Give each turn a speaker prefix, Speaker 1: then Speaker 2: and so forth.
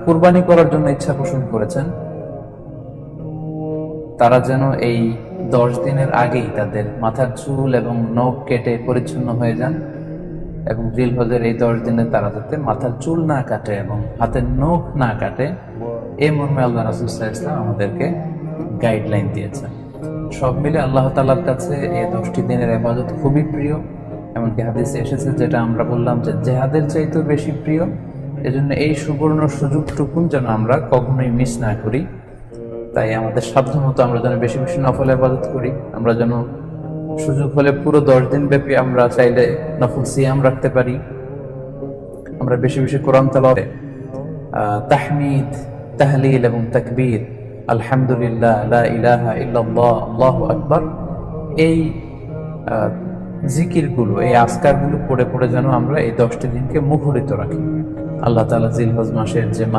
Speaker 1: কুরবানি করার জন্য ইচ্ছা পোষণ করেছেন তারা যেন এই 10 দিনের আগেই তাদের মাথার চুল এবং নখ কেটে পরিচ্ছন্ন হয়ে যান, এবং জিলহজের এই 10 দিনে তারা যাতে মাথার চুল না কাটে এবং হাতের নখ না কাটে, এই মর্মে আল্লাহ রাসূল সাল্লাল্লাহু আলাইহি ওয়াসাল্লাম আমাদেরকে গাইডলাইন দিয়েছেন। সব মিলে আল্লাহ তাআলার কাছে এই 10টি দিনের ইবাদত খুবই প্রিয়। এমনকি হাদিসে এসেছে, যেটা আমরা বললাম, যে জিহাদের চাইতেও বেশি প্রিয়। এজন্য এই সুবর্ণ সুযোগটুকুন যেন আমরা কখনোই মিস না করি। তাই আমাদের সাধ্যমতো আমরা যেন বেশি বেশি নফল ইবাদত করি। আমরা যেন সুযোগ হলে পুরো 10 দিন ব্যাপী আমরা চাইলে নফল সিয়াম রাখতে পারি। আমরা বেশি বেশি কোরআন তেলাওয়াত, তাহমিদ, তাহলিল এবং তাকবীর, আলহামদুলিল্লাহ, লা ইলাহা ইল্লাল্লাহ, আল্লাহু আকবার, এই জিকিরগুলো, এই আজকারগুলো পড়ে পড়ে যেন আমরা এই 10টি দিনকে মুখরিত রাখি। আল্লাহ তাআলা জিলহজ মাসের যে